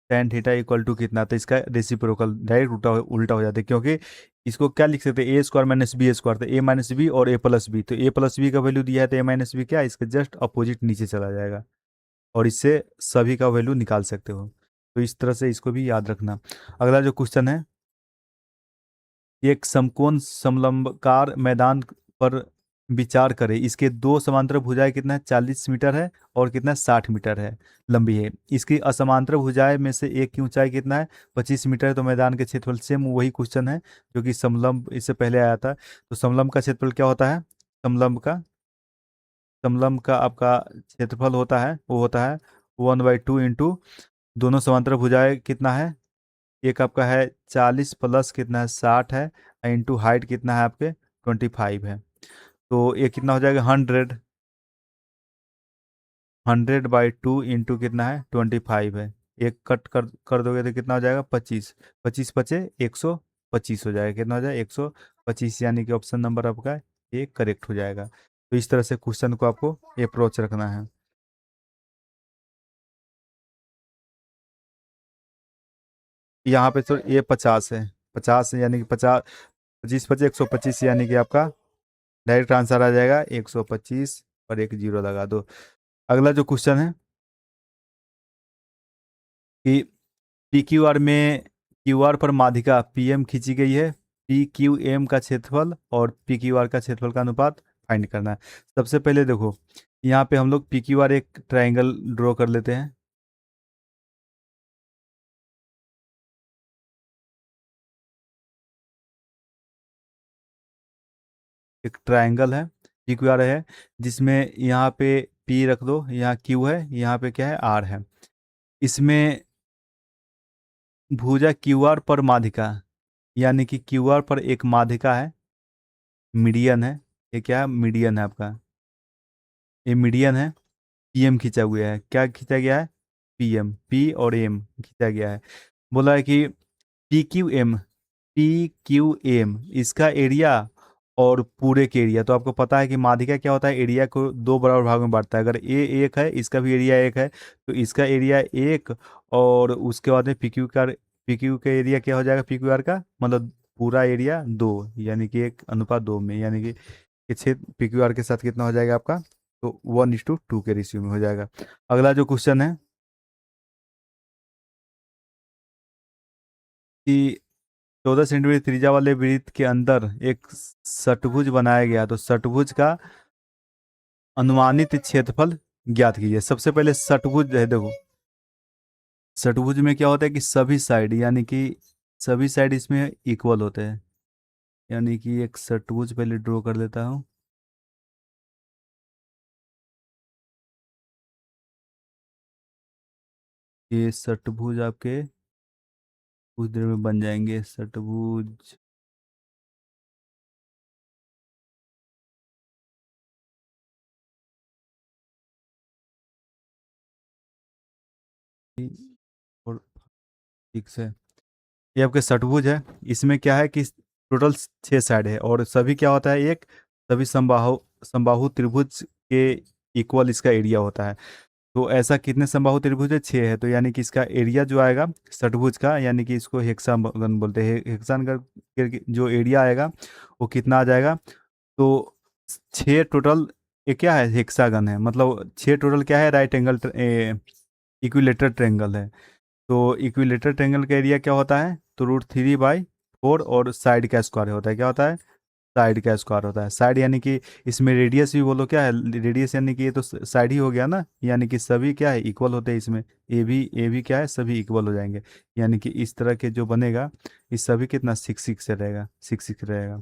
tan theta equal to कितना, तो इसका रेसिप्रोकल डायरेक्ट उल्टा उल्टा हो जाता है, क्योंकि इसको क्या लिख सकते हैं, ए स्क्वायर माइनस बी स्क्वायर, तो ए माइनस बी और ए प्लस बी, तो ए प्लस बी का वैल्यू दिया है तो ए माइनस बी क्या है, इसका जस्ट अपोजिट नीचे चला जाएगा, और इससे सभी का वैल्यू निकाल सकते हो। तो इस तरह से इसको भी याद रखना। अगला जो क्वेश्चन है, एक समकोण समलंबकार मैदान पर विचार करें, इसके दो समांतर भुजाएं कितना है, 40 मीटर है, और कितना 60 मीटर है लंबी है। इसकी असमांतर भुजाएं में से एक की ऊंचाई कितना है, 25 मीटर है। तो मैदान के क्षेत्रफल, सेम वही क्वेश्चन है जो कि समलंब इससे पहले आया था। तो समलंब का क्षेत्रफल क्या होता है, समलंब का आपका क्षेत्रफल होता है, वो होता है 1/2 इंटू दोनों समांतर भुजाएं कितना है, एक आपका है 40 प्लस कितना है 60 है, इंटू हाइट कितना है आपके 25 है। तो ये कितना हो जाएगा, 100/2 इंटू कितना है 25 है। एक कट कर दोगे तो कितना हो जाएगा, 25, 25 × 125 हो जाएगा, कितना हो जाएगा 125, यानी कि ऑप्शन नंबर आपका ये करेक्ट हो जाएगा। तो इस तरह से क्वेश्चन को आपको अप्रोच रखना है। यहाँ पे तो ये 50 है, 50 यानी कि 50, 25 × 25 125, यानी कि आपका डायरेक्ट आंसर आ जाएगा 125, और एक जीरो लगा दो। अगला जो क्वेश्चन है कि पी क्यू आर में, क्यू आर पर माध्यिका पी एम खींची गई है, पी क्यू एम का क्षेत्रफल और पी क्यू आर का क्षेत्रफल का अनुपात फाइंड करना है। सबसे पहले देखो, यहाँ पे हम लोग पी क्यू आर एक ट्राइंगल ड्रॉ कर लेते हैं। एक ट्राइंगल है, पी क्यू आर है, जिसमें यहाँ पे पी रख दो, यहाँ क्यू है, यहाँ पे क्या है, आर है। इसमें भुजा क्यू आर पर माध्यिका, यानी कि क्यू आर पर एक माध्यिका है, मीडियन है, ये क्या है, मीडियन है आपका, ये मीडियन है। पीएम खींचा हुआ है, क्या खींचा गया है, पीएम, पी और एम खींचा गया है। बोला है कि पी क्यू एम इसका एरिया और पूरे के एरिया, तो आपको पता है कि माध्यिका क्या होता है, एरिया को दो बराबर भाग में बांटता है। अगर ए एक है, इसका भी एरिया एक है, तो इसका एरिया एक, और उसके बाद में पीक्यू का एरिया क्या हो जाएगा, पीक्यू आर का मतलब पूरा एरिया दो, यानी कि 1:2 में, यानी कि क्षेत्र पीक्यू आर के साथ कितना हो जाएगा आपका, तो 1:2 के रेशियो में हो जाएगा। अगला जो क्वेश्चन है कि 14 सेंटीमीटर त्रिज्या वाले वृत्त के अंदर एक षट्भुज बनाया गया, तो षट्भुज का अनुमानित क्षेत्रफल ज्ञात कीजिए। सबसे पहले षट्भुज है, देखो षट्भुज में क्या होता है कि सभी साइड, यानी कि सभी साइड इसमें इक्वल होते हैं, यानी कि एक षट्भुज पहले ड्रॉ कर लेता हूँ। ये षट्भुज आपके कुछ देर में बन जाएंगे, षट्भुज और 6 है। ये आपके षटभुज है। इसमें क्या है कि टोटल 6 साइड है और सभी क्या होता है, एक सभी समबाहु समबाहु त्रिभुज के इक्वल इसका एरिया होता है। तो ऐसा कितने समबाहु त्रिभुज है, 6 है। तो यानी कि इसका एरिया जो आएगा षटभुज का, यानी कि इसको हेक्सागन बोलते हैं, हेक्सागन का जो एरिया आएगा वो कितना आ जाएगा। तो 6 टोटल, ये क्या है, हेक्सागन है, मतलब 6 टोटल क्या है, राइट एंगल इक्विलेटरल ट्रेंगल है। तो इक्विलेटरल ट्रेंगल का एरिया क्या होता है, तो √3/4 और साइड का स्क्वायर होता है, क्या होता है, साइड का स्क्वायर होता है। साइड यानी कि इसमें रेडियस भी बोलो, क्या है रेडियस, यानी कि ये तो साइड ही हो गया ना, यानी कि सभी क्या है, इक्वल होते हैं इसमें। ए भी क्या है, सभी इक्वल हो जाएंगे। यानी कि इस तरह के जो बनेगा, इस सभी कितना 6 6 से रहेगा, 6 6 रहेगा।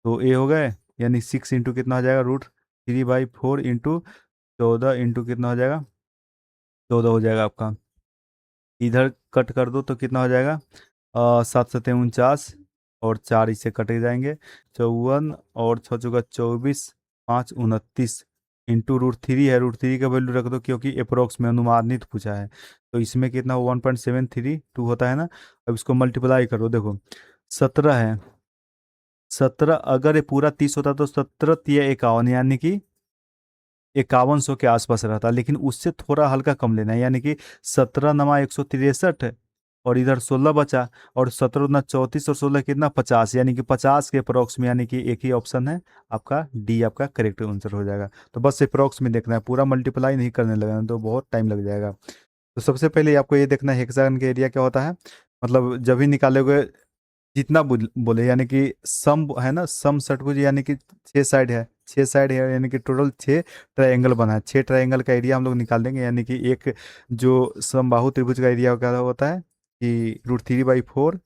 तो ए हो गए, यानी 6 इंटू कितना हो जाएगा, √3/4 इंटू 14 इंटू कितना हो जाएगा, 14 हो जाएगा आपका। इधर कट कर दो तो कितना हो जाएगा, 7 7 49, और 4 इससे कटे जाएंगे, 54, और 6 4 24, 5 29 इंटू √3 है, √3 का वैल्यू रख दो क्योंकि अप्रोक्स में अनुमानित पूछा है। तो इसमें कितना 1.732 होता है ना। अब इसको मल्टीप्लाई करो, देखो 17 है, 17 अगर ये पूरा 30 होता तो 17 × 51, यानी कि 5100 के आसपास रहता, लेकिन उससे थोड़ा हल्का कम लेना है, यानी कि 17 × 163, और इधर 16 बचा, और 17 × 34 और 16 कितना 50, यानी कि 50 के अप्रोक्स में, यानी कि एक ही ऑप्शन है आपका डी, आपका करेक्ट आंसर हो जाएगा। तो बस अप्रोक्स में देखना है, पूरा मल्टीप्लाई नहीं करने लगना, तो बहुत टाइम लग जाएगा। तो सबसे पहले आपको ये देखना है हेक्सागन का एरिया क्या होता है, मतलब जब भी निकालोगे जितना बोले, यानी कि सम है ना, सम षटभुज, यानी कि 6 साइड है, 6 साइड है, यानी कि टोटल 6 ट्रायंगल बना है। 6 ट्रायंगल का एरिया हम लोग निकाल देंगे, यानी कि एक जो समबाहु त्रिभुज का एरिया क्या होता है कि √3/4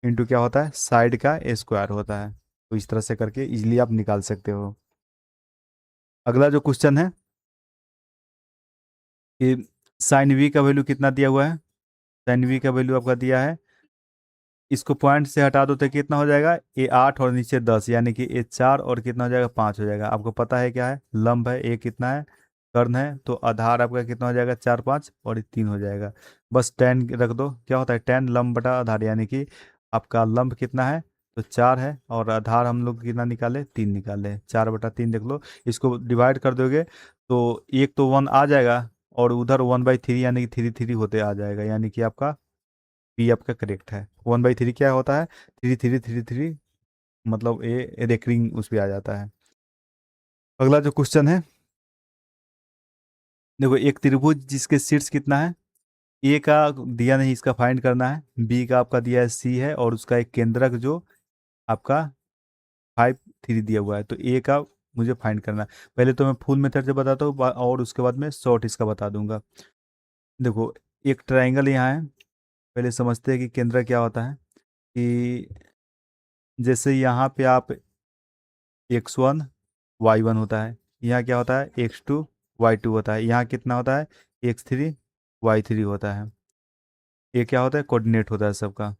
इंटू क्या होता है, साइड का स्क्वायर होता है। तो इस तरह से करके इजिली आप निकाल सकते हो। अगला जो क्वेश्चन है कि साइन वी का वैल्यू कितना दिया हुआ है, साइन वी का वैल्यू आपका दिया है, इसको पॉइंट से हटा दो तो कितना हो जाएगा, A 8 और नीचे 10, यानी कि A 4 और कितना हो जाएगा, 5 हो जाएगा। आपको पता है क्या है, लंब है, ए कितना है, कर्ण है, तो आधार आपका कितना हो जाएगा, 4 5 और 3 हो जाएगा। बस टेन रख दो, क्या होता है, टेन लंब बटा आधार, यानी कि आपका लंब कितना है, तो 4 है, और आधार हम लोग कितना निकाले, 3 निकाले, 4/3 देख लो। इसको डिवाइड कर दोगे तो एक तो 1 आ जाएगा, और उधर 1/3 यानी कि 3 3 होते आ जाएगा, यानी कि आपका बी आपका करेक्ट है। 1/3 क्या होता है, 3 3 3 3, मतलब ए रेकरिंग उस पर आ जाता है। अगला जो क्वेश्चन है, देखो एक त्रिभुज जिसके शीर्ष कितना है, ए का दिया नहीं, इसका फाइंड करना है, बी का आपका दिया है सी है, और उसका एक केंद्रक जो आपका 5 3 दिया हुआ है, तो ए का मुझे फाइंड करना है। पहले तो मैं फुल मेथड से बताता हूँ और उसके बाद में शॉर्ट इसका बता दूंगा। देखो एक ट्राइंगल यहाँ है, पहले समझते हैं कि केंद्र क्या होता है, कि जैसे यहाँ पे आप x1 y1 होता है, यहाँ क्या होता है, x2 y2 होता है, यहाँ कितना होता है, x3 y3 होता है। ये क्या होता है, कोऑर्डिनेट होता है सबका।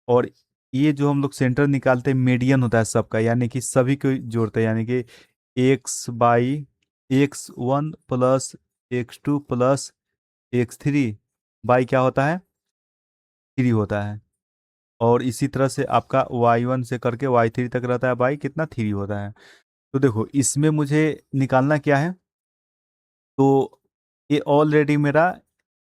और ये जो हम लोग सेंटर निकालते हैं, मीडियन होता है सबका, यानी कि सभी को जोड़ते हैं, यानी कि x/x1 plus x2 plus x3 by क्या होता है, 3 होता है। और इसी तरह से आपका y1 से करके y3 तक रहता है, बाई कितना 3 होता है। तो देखो इसमें मुझे निकालना क्या है, तो ये ऑलरेडी मेरा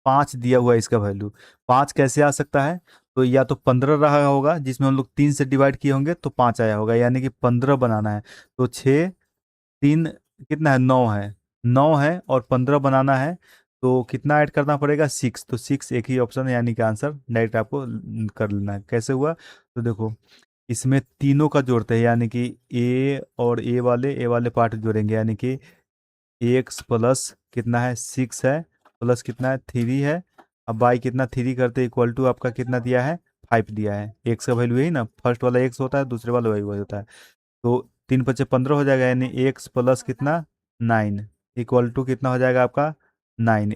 5 दिया हुआ है, इसका वैल्यू 5 कैसे आ सकता है, तो या तो 15 रहा होगा, जिसमें हम लोग 3 से डिवाइड किए होंगे तो 5 आया होगा, यानी कि 15 बनाना है। तो 6 3 कितना है, 9 है, 9 है, और 15 बनाना है, तो कितना ऐड करना पड़ेगा, 6। तो 6 एक ही ऑप्शन है, यानी कि आंसर डायरेक्ट आपको कर लेना है। कैसे हुआ, तो देखो इसमें तीनों का जोड़ते हैं, यानी कि ए और ए वाले पार्ट जोड़ेंगे, यानी कि एक्स प्लस कितना है, 6 है, प्लस कितना है, 3 है। अब बाई कितना 3 करते इक्वल टू आपका कितना दिया है, 5 दिया है। एक्स का वैल्यू यही ना, फर्स्ट वाला एक्स होता है, दूसरे वाला वही होता है। तो 3 × 5 = 15 हो जाएगा, यानी एक्स प्लस कितना 9 इक्वल टू कितना हो जाएगा आपका 9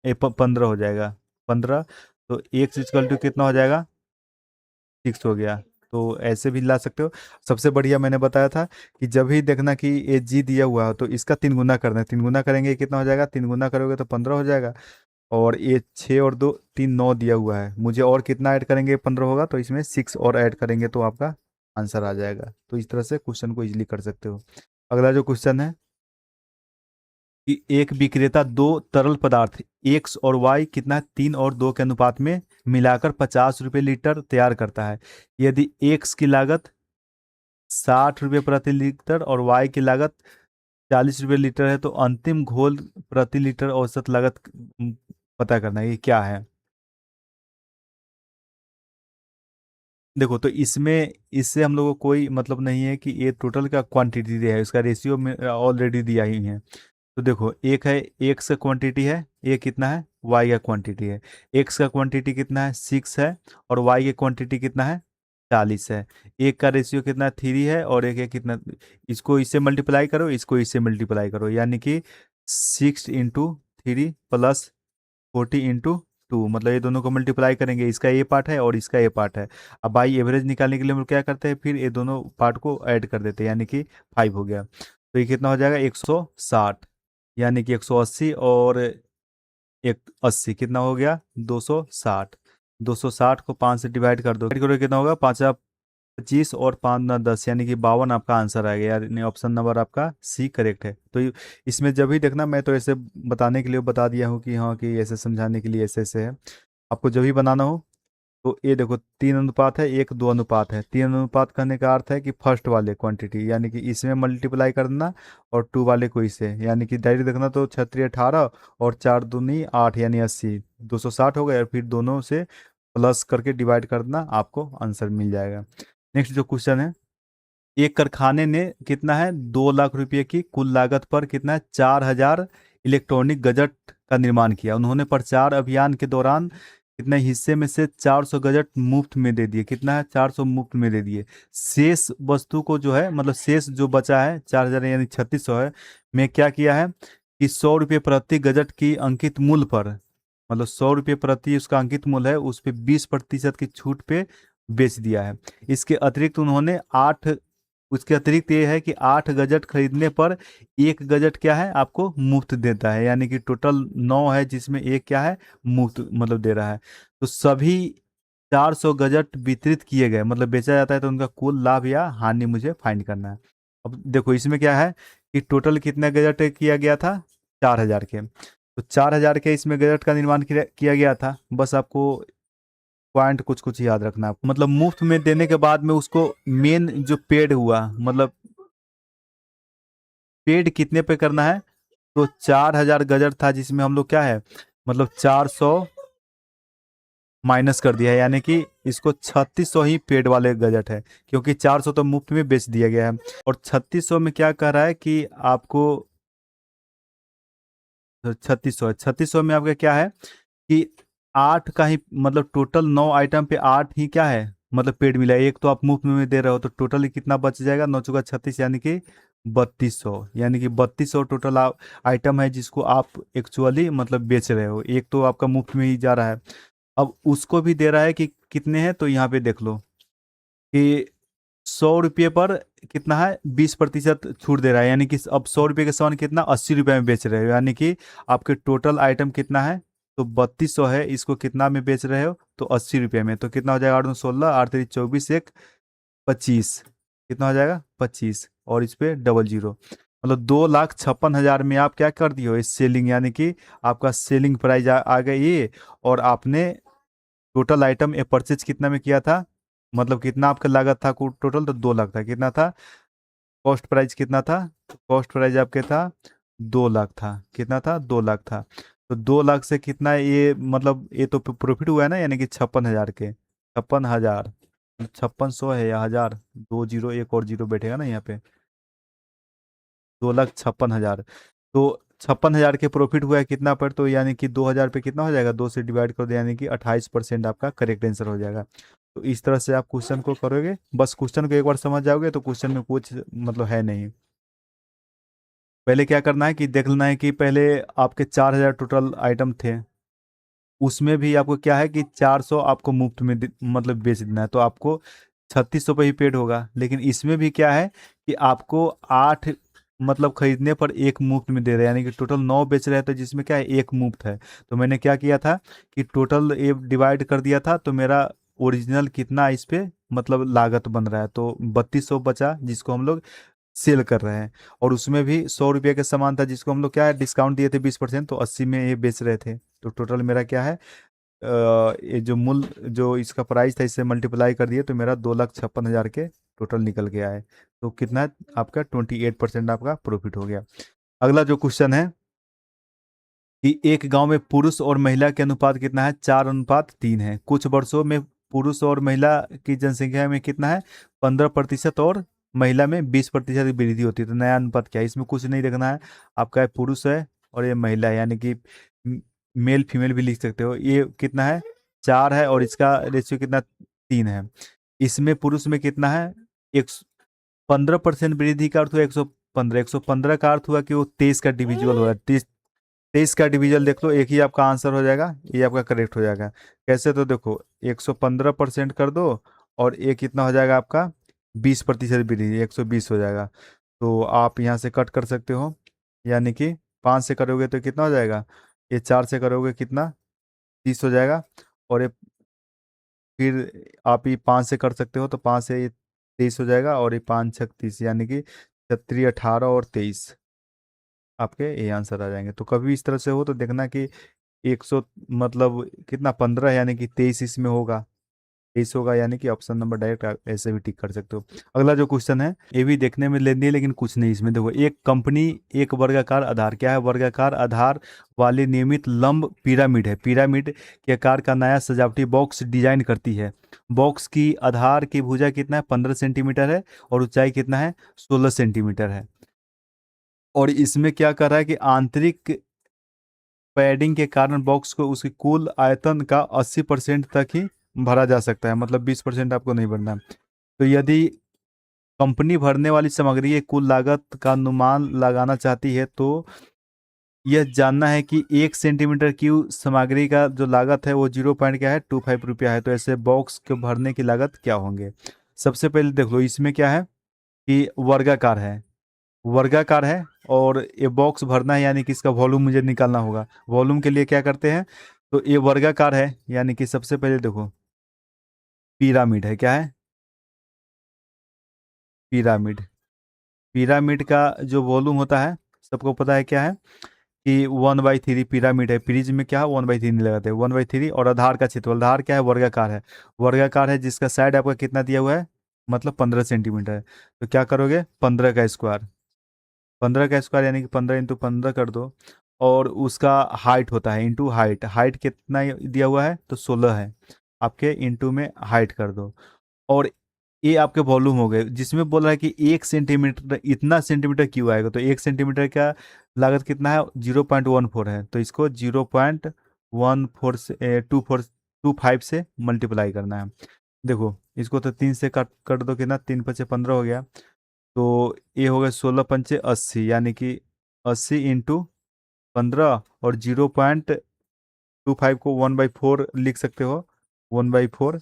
15 हो जाएगा, 15। तो एक्स इक्वल टू कितना हो जाएगा, 6 हो गया। तो ऐसे भी ला सकते हो। सबसे बढ़िया मैंने बताया था कि जब भी देखना कि ये जी दिया हुआ हो तो इसका 3 गुना करना है, 3 गुना करेंगे कितना हो जाएगा, 3 गुना करोगे तो 15 हो जाएगा। और ये 6 और 2 3 9 दिया हुआ है, मुझे और कितना ऐड करेंगे 15 होगा, तो इसमें 6 और ऐड करेंगे तो आपका आंसर आ जाएगा। तो इस तरह से क्वेश्चन को इजीली कर सकते हो। अगला जो क्वेश्चन है कि एक विक्रेता दो तरल पदार्थ एक्स और वाई कितना है 3 और 2 के अनुपात में मिलाकर 50 रुपये लीटर तैयार करता है। यदि एक्स की लागत 60 रुपये प्रति लीटर और वाई की लागत 40 रुपये लीटर है, तो अंतिम घोल प्रति लीटर औसत लागत पता करना है, ये क्या है। देखो, तो इसमें इससे हम लोगों को कोई मतलब नहीं है कि ये टोटल का क्वांटिटी दिया है, इसका रेशियो में ऑलरेडी दिया ही है। तो देखो, एक है एक्स का क्वांटिटी है, ये कितना है वाई का क्वांटिटी है। एक्स का क्वांटिटी कितना है 6 है, और वाई की क्वांटिटी कितना है 40 है। एक का रेशियो कितना 3 है, और एक है कितना, इसको इससे मल्टीप्लाई करो, इसको इससे मल्टीप्लाई करो, यानी कि 6 × 3 प्लस 40 × 2, मतलब ये दोनों को मल्टीप्लाई करेंगे, इसका ये पार्ट है और इसका ये पार्ट है। अब बाई एवरेज निकालने के लिए हम लोग क्या करते हैं, फिर ये दोनों पार्ट को ऐड कर देते हैं, यानी कि 5 हो गया। तो ये कितना हो जाएगा 160, यानी कि 180 और एक 80 कितना हो गया 260। 260 को 5 से डिवाइड कर दो, डिवाइड करो कितना होगा 5×25 और 5×10, यानी कि 52 आपका आंसर आ गया, यानी ऑप्शन नंबर आपका सी करेक्ट है। तो इसमें जब भी देखना, मैं तो ऐसे बताने के लिए बता दिया हूँ कि हाँ कि ऐसे समझाने के लिए ऐसे ऐसे है। आपको जब भी बनाना हो तो ये देखो 3 अनुपात है 1 2 अनुपात है। 3 अनुपात कहने का अर्थ है कि फर्स्ट वाले क्वांटिटी, यानी कि इसमें मल्टीप्लाई करना और 2 वाले को इससे, यानी कि डायरेक्ट देखना तो 36 18 और 4 दूनी 8 यानी 80, 260 हो गए, और फिर दोनों से प्लस करके डिवाइड करना, आपको आंसर मिल जाएगा। नेक्स्ट जो क्वेश्चन है, एक कारखाने ने कितना है 2 लाख रुपए की कुल लागत पर कितना है 4,000 इलेक्ट्रॉनिक गजट का निर्माण किया। उन्होंने प्रचार अभियान के दौरान कितने हिस्से में से 400 गजट मुफ्त में दे दिए, कितना है 400 मुफ्त में दे दिए। शेष वस्तु को जो है, मतलब शेष जो बचा है 4,000 यानी 3600 है, में क्या किया है कि 100 रुपये प्रति गजट की अंकित मूल्य पर, मतलब 100 रुपये प्रति उसका अंकित मूल्य है, उस पे 20% की छूट पे बेच दिया है। इसके अतिरिक्त उन्होंने आठ उसके अतिरिक्त ये है कि 8 गजट खरीदने पर एक गजट क्या है आपको मुफ्त देता है, यानी कि टोटल 9 है, जिसमें एक क्या है मुफ्त मतलब दे रहा है। तो सभी 400 गजट वितरित किए गए, मतलब बेचा जाता है, तो उनका कुल लाभ या हानि मुझे फाइंड करना है। अब देखो, इसमें क्या है कि टोटल कितने गजट किया गया था 4,000 के, तो 4,000 के इसमें गजट का निर्माण किया गया था। बस आपको पॉइंट कुछ कुछ याद रखना है, मतलब मुफ्त में देने के बाद में उसको मेन जो पेड हुआ, मतलब पेड कितने पे करना है, तो 4,000 गजट था, जिसमें हम लोग क्या है मतलब 400 माइनस कर दिया है, यानी कि इसको 3,600 ही पेड वाले गजट है, क्योंकि 400 तो मुफ्त में बेच दिया गया है। और 3,600 में क्या कह रहा है कि आपको 3600 में आपका क्या है कि 8 का ही, मतलब टोटल 9 आइटम पे 8 ही क्या है मतलब पेड मिला है, एक तो आप मुफ्त में दे रहे हो, तो टोटल कितना बच जाएगा 9×4 = 36, यानी कि 3,200, यानी कि 3,200 टोटल आइटम है जिसको आप एक्चुअली मतलब बेच रहे हो, एक तो आपका मुफ्त में ही जा रहा है। अब उसको भी दे रहा है कि कितने हैं, तो यहाँ पे देख लो कि 100 रुपये पर कितना है 20% छूट दे रहा है, यानी कि अब 100 रुपये के सामान कितना 80 रुपये में बेच रहे हो, यानी कि आपके टोटल आइटम कितना है, तो 3,200 है, इसको कितना में बेच रहे हो तो 80 रुपये में, तो कितना हो जाएगा 8×9 = 16, 8×3 = 24, एक 25, कितना हो जाएगा 25, और इस पे डबल जीरो, मतलब 2,56,000 में आप क्या कर दिए हो इस सेलिंग, यानी कि आपका सेलिंग प्राइस आ गई ये। और आपने टोटल आइटम ए परचेज कितना में किया था, मतलब कितना आपका लागत था टोटल, तो 2 लाख था, कितना था कॉस्ट प्राइस कितना था, कॉस्ट प्राइस आपके था 2 लाख था, कितना था 2 लाख था। तो 2 लाख से कितना ये मतलब ये तो प्रॉफिट हुआ है ना, यानी कि 56,000 के 56,000, 5600 है या हजार, 2 जीरो एक और जीरो बैठेगा ना यहाँ पे, 2,56,000। तो 56,000 के प्रॉफिट हुआ है कितना पर, तो यानी कि 2,000 पे कितना हो जाएगा 2 से डिवाइड कर दो, यानी कि 28% आपका करेक्ट आंसर हो जाएगा। तो इस तरह से आप क्वेश्चन को करोगे, बस क्वेश्चन को एक बार समझ जाओगे तो क्वेश्चन में कुछ मतलब है नहीं। पहले क्या करना है कि देखना है कि पहले आपके 4,000 टोटल आइटम थे, उसमें भी आपको क्या है कि 400 आपको मुफ्त में मतलब बेच देना है, तो आपको 3,600 पे ही पेड होगा। लेकिन इसमें भी क्या है कि आपको 8 मतलब खरीदने पर एक मुफ्त में दे रहे हैं, यानी कि टोटल 9 बेच रहे हैं, तो जिसमें क्या है एक मुफ्त है। तो मैंने क्या किया था कि टोटल ये डिवाइड कर दिया था, तो मेरा ओरिजिनल कितना इस पे मतलब लागत बन रहा है, तो 3200 बचा जिसको हम लोग सेल कर रहे हैं। और उसमें भी 100 रुपये का सामान था जिसको हम लोग क्या है डिस्काउंट दिए थे 20%, तो 80 में ये बेच रहे थे। तो टोटल मेरा क्या है ये जो मूल्य जो इसका प्राइस था इससे मल्टीप्लाई कर दिए तो मेरा 2,56,000 के टोटल निकल के आए। तो कितना है आपका 28% आपका प्रॉफिट हो गया। अगला जो क्वेश्चन है कि एक गांव में पुरुष और महिला के अनुपात कितना है, 4:3 है। कुछ वर्षों में पुरुष और महिला की जनसंख्या में कितना है, 15% और महिला में 20% वृद्धि होती है। तो नया अनुपात क्या है, इसमें कुछ नहीं देखना है, आपका है पुरुष है और ये महिला है, यानी कि मेल फीमेल भी लिख सकते हो। ये कितना है 4 है और इसका रेशियो कितना 3 है। इसमें पुरुष में कितना है, एक 15% वृद्धि का अर्थ हुआ 115। 115 का अर्थ हुआ कि वो 23 का डिविजुअल हो रहा है। 23 का डिवीजन देख लो, एक ही आपका आंसर हो जाएगा, ये आपका करेक्ट हो जाएगा। कैसे, तो देखो 115% कर दो और ये कितना हो जाएगा आपका 20% वृद्धि, 120 हो जाएगा। तो आप यहाँ से कट कर सकते हो, यानी कि 5 से करोगे तो कितना हो जाएगा, ये 4 से करोगे कितना 30 हो जाएगा। और ये फिर आप ये 5 से कर सकते हो तो 5 से ये 23 हो जाएगा, और ये 5 6 30 यानी कि 36 18 और 23 आपके ये आंसर आ जाएंगे। तो कभी इस तरह से हो तो देखना कि 100 मतलब कितना 15 यानी कि 23 इसमें होगा, 23 होगा, यानी कि ऑप्शन नंबर डायरेक्ट आप ऐसे भी टिक कर सकते हो। अगला जो क्वेश्चन है ये भी देखने में लेंदी है लेकिन कुछ नहीं इसमें। देखो एक कंपनी एक वर्गाकार आधार, क्या है वर्गाकार आधार वाली नियमित लंब पिरामिड है, पिरामिड के आकार का नया सजावटी बॉक्स डिजाइन करती है। बॉक्स की आधार की भुजा कितना है 15 सेंटीमीटर है और ऊंचाई कितना है 16 सेंटीमीटर है। और इसमें क्या कर रहा है कि आंतरिक पैडिंग के कारण बॉक्स को उसकी कुल आयतन का 80% तक ही भरा जा सकता है, मतलब 20% आपको नहीं भरना है। तो यदि कंपनी भरने वाली सामग्री की कुल लागत का अनुमान लगाना चाहती है तो यह जानना है कि 1 सेंटीमीटर क्यूब सामग्री का जो लागत है वो 0 पॉइंट क्या है 25 रुपया है। तो ऐसे बॉक्स को भरने की लागत क्या होंगे। सबसे पहले देख लो इसमें क्या है कि वर्गाकार है, वर्गाकार है और ये बॉक्स भरना है, यानी कि इसका वॉल्यूम मुझे निकालना होगा। वॉल्यूम के लिए क्या करते हैं, तो ये वर्गाकार है यानी कि सबसे पहले देखो पिरामिड है, क्या है पिरामिड। पिरामिड का जो वॉल्यूम होता है सबको पता है क्या है कि 1/3 पिरामिड है। प्रिज में क्या है 1/3 नहीं लगाते 1/3। और आधार का क्षेत्रफल, आधार क्या है वर्गाकार है, वर्गाकार है जिसका साइड आपका कितना दिया हुआ है मतलब 15 सेंटीमीटर है। तो क्या करोगे 15 का स्क्वायर, 15 का स्क्वायर यानी कि 15 × 15 कर दो। और उसका हाइट होता है इंटू हाइट, हाइट कितना दिया हुआ है तो 16 है आपके, इंटू में हाइट कर दो। और ये आपके वॉल्यूम हो गए, जिसमें बोल रहा है कि 1 सेंटीमीटर इतना सेंटीमीटर क्यों आएगा, तो 1 सेंटीमीटर का लागत कितना है 0.14 है। तो इसको 0.14 से 2425 से मल्टीप्लाई करना है। देखो इसको तो 3 से कट कर दो, कितना 3×5 = 15 हो गया। तो ये हो गया 16×5 = 80, यानी कि 80 × 15 और 0.25 को 1/4 लिख सकते हो, 1/4,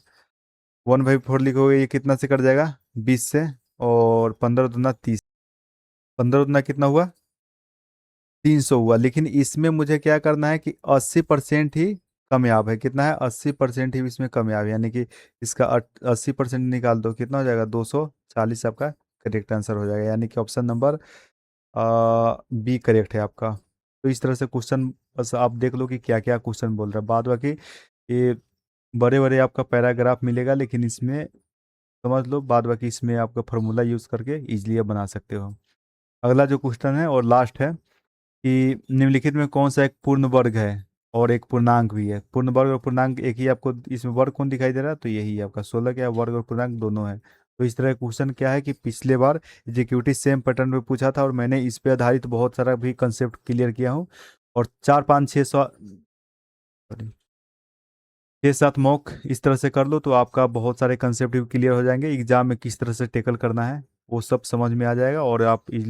1/4 लिखोगे ये कितना से कट जाएगा 20 से। और 15×2 = 30, 15×2 कितना हुआ 300 हुआ। लेकिन इसमें मुझे क्या करना है कि 80% ही कामयाब है, कितना है 80% ही इसमें कामयाब है, यानी कि इसका 80% निकाल दो कितना हो जाएगा 240 आपका करेक्ट आंसर हो जाएगा, यानी कि ऑप्शन नंबर बी करेक्ट है आपका। तो इस तरह से क्वेश्चन बस आप देख लो कि क्या क्या क्वेश्चन बोल रहा है, बाद बाकी ये बड़े बड़े आपका पैराग्राफ मिलेगा लेकिन इसमें समझ लो, बाद बाकी इसमें आपका फॉर्मूला यूज करके इजीली आप बना सकते हो। अगला जो क्वेश्चन है और लास्ट है कि निम्नलिखित में कौन सा एक पूर्ण वर्ग है और एक पूर्णांक भी है। पूर्ण वर्ग और पूर्णांक एक ही आपको इसमें वर्ग कौन दिखाई दे रहा है, तो यही है आपका 16 क्या है, वर्ग और पूर्णांक दोनों है। तो इस तरह क्वेश्चन क्या है कि पिछले बार एग्जीक्यूटिव सेम पैटर्न में पूछा था और मैंने इस पे आधारित बहुत सारा भी कंसेप्ट क्लियर किया हूँ। और 4 5 6 7 मॉक इस तरह से कर लो तो आपका बहुत सारे कंसेप्ट भी क्लियर हो जाएंगे, एग्जाम में किस तरह से टेकल करना है वो सब समझ में आ जाएगा और आप इजीली